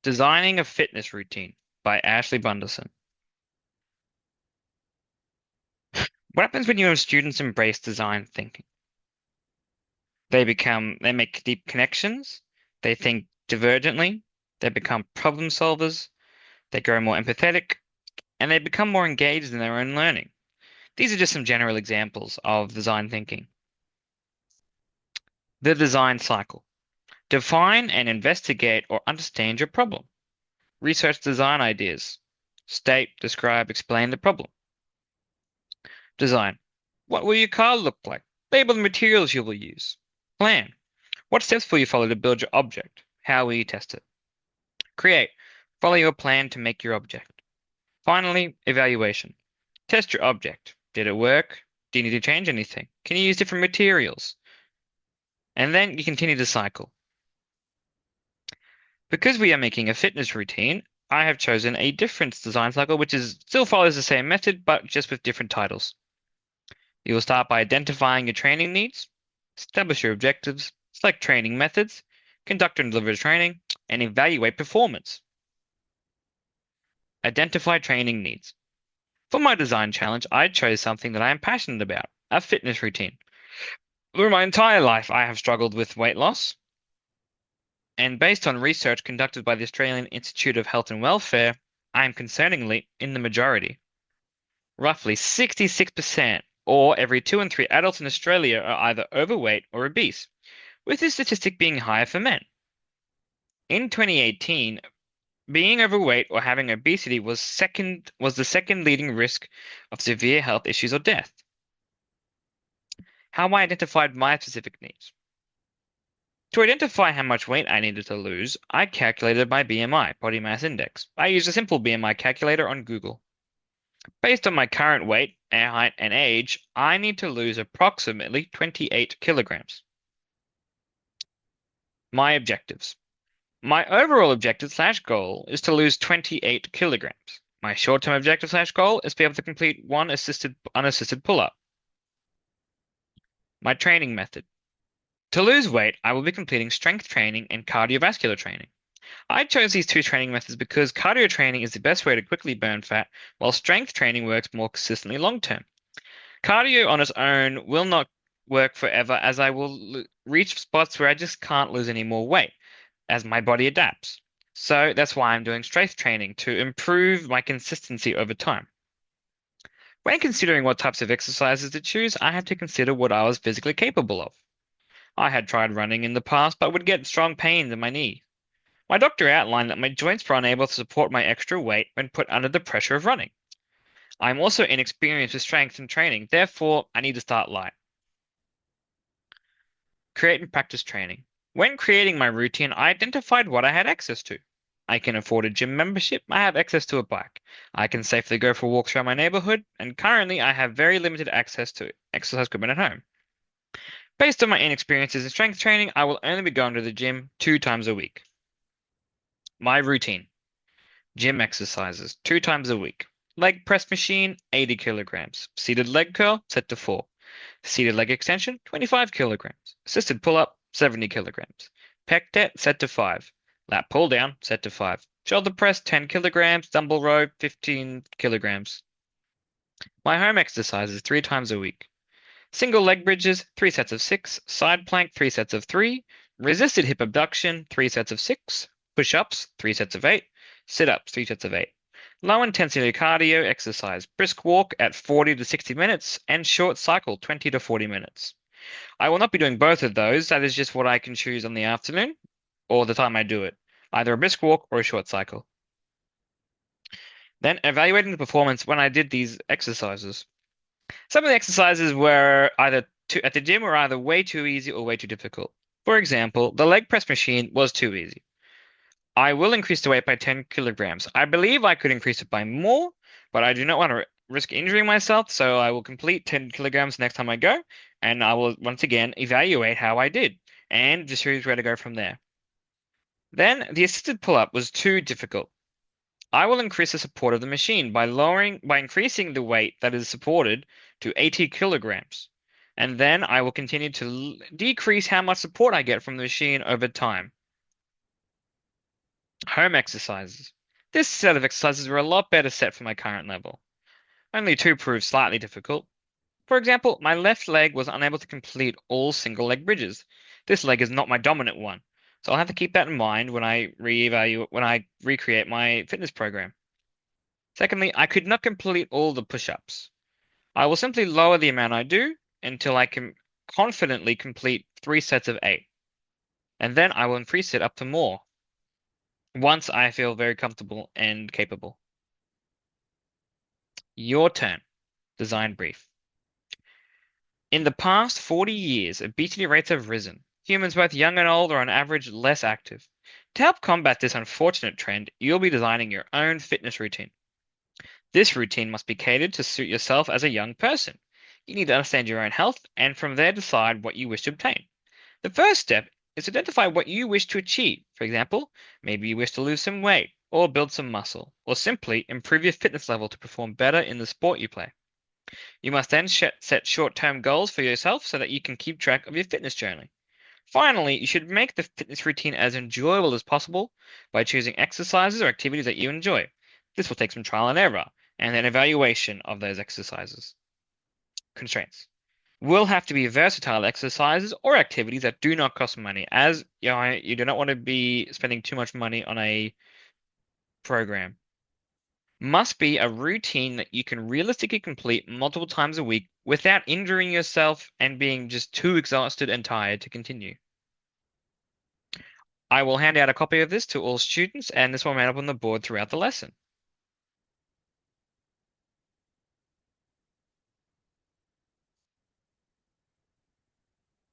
Designing a Fitness Routine by Ashley Bunderson. What happens when you have students embrace design thinking? They make deep connections, they think divergently, they become problem solvers, they grow more empathetic, and they become more engaged in their own learning. These are just some general examples of design thinking. The design cycle. Define and investigate or understand your problem. Research design ideas. State, describe, explain the problem. Design. What will your car look like? Label the materials you will use. Plan. What steps will you follow to build your object? How will you test it? Create. Follow your plan to make your object. Finally, evaluation. Test your object. Did it work? Do you need to change anything? Can you use different materials? And then you continue the cycle. Because we are making a fitness routine, I have chosen a different design cycle which still follows the same method but just with different titles. You will start by identifying your training needs, establish your objectives, select training methods, conduct and deliver training, and evaluate performance. Identify training needs. For my design challenge, I chose something that I am passionate about, a fitness routine. Through my entire life, I have struggled with weight loss, and based on research conducted by the Australian Institute of Health and Welfare, I am concerningly in the majority. Roughly 66%, or every 2 in 3 adults in Australia are either overweight or obese, with this statistic being higher for men. In 2018, being overweight or having obesity was the second leading risk of severe health issues or death. How I identified my specific needs. To identify how much weight I needed to lose, I calculated my BMI, body mass index. I used a simple BMI calculator on Google. Based on my current weight, height, and age, I need to lose approximately 28 kilograms. My objectives. My overall objective/goal is to lose 28 kilograms. My short-term objective/goal is to be able to complete one unassisted pull-up. My training method. To lose weight, I will be completing strength training and cardiovascular training. I chose these two training methods because cardio training is the best way to quickly burn fat, while strength training works more consistently long-term. Cardio on its own will not work forever as I will reach spots where I just can't lose any more weight as my body adapts. So that's why I'm doing strength training to improve my consistency over time. When considering what types of exercises to choose, I had to consider what I was physically capable of. I had tried running in the past but would get strong pains in my knee. My doctor outlined that my joints were unable to support my extra weight when put under the pressure of running. I'm also inexperienced with strength and training, therefore I need to start light. Create and practice training. When creating my routine, I identified what I had access to. I can afford a gym membership, I have access to a bike. I can safely go for walks around my neighborhood, and currently I have very limited access to exercise equipment at home. Based on my inexperiences in strength training, I will only be going to the gym 2 times a week. My routine. Gym exercises 2 times a week. Leg press machine, 80 kilograms. Seated leg curl, set to 4. Seated leg extension, 25 kilograms. Assisted pull-up, 70 kilograms. Pec deck, set to 5. Lat pull down, set to 5. Shoulder press, 10 kilograms. Dumbbell row, 15 kilograms. My home exercises 3 times a week. Single leg bridges, 3 sets of 6. Side plank, 3 sets of 3. Resisted hip abduction, 3 sets of 6. Push-ups, 3 sets of 8. Sit-ups, 3 sets of 8. Low intensity cardio exercise, brisk walk at 40 to 60 minutes, and short cycle 20 to 40 minutes. I will not be doing both of those. That is just what I can choose on the afternoon or the time I do it, either a brisk walk or a short cycle. Then evaluating the performance when I did these exercises. Some of the exercises were at the gym were either way too easy or way too difficult. For example, the leg press machine was too easy. I will increase the weight by 10 kilograms. I believe I could increase it by more, but I do not want to risk injuring myself, so I will complete 10 kilograms next time I go, and I will once again evaluate how I did and choose where to go from there. Then the assisted pull-up was too difficult. I will increase the support of the machine by increasing the weight that is supported to 80 kilograms. And then I will continue to decrease how much support I get from the machine over time. Home exercises. This set of exercises were a lot better set for my current level. Only two proved slightly difficult. For example, my left leg was unable to complete all single leg bridges. This leg is not my dominant one, so I'll have to keep that in mind when I recreate my fitness program. Secondly, I could not complete all the push-ups. I will simply lower the amount I do until I can confidently complete 3 sets of 8, and then I will increase it up to more once I feel very comfortable and capable. Your turn. Design brief. In the past 40 years, obesity rates have risen. Humans, both young and old, are on average less active. To help combat this unfortunate trend, you'll be designing your own fitness routine. This routine must be catered to suit yourself as a young person. You need to understand your own health and from there decide what you wish to obtain. The first step is to identify what you wish to achieve. For example, maybe you wish to lose some weight, or build some muscle, or simply improve your fitness level to perform better in the sport you play. You must then set short-term goals for yourself so that you can keep track of your fitness journey. Finally, you should make the fitness routine as enjoyable as possible by choosing exercises or activities that you enjoy. This will take some trial and error and an evaluation of those exercises. Constraints will have to be versatile exercises or activities that do not cost money, as you do not want to be spending too much money on a program. Must be a routine that you can realistically complete multiple times a week without injuring yourself and being just too exhausted and tired to continue. I will hand out a copy of this to all students, and this will remain up on the board throughout the lesson.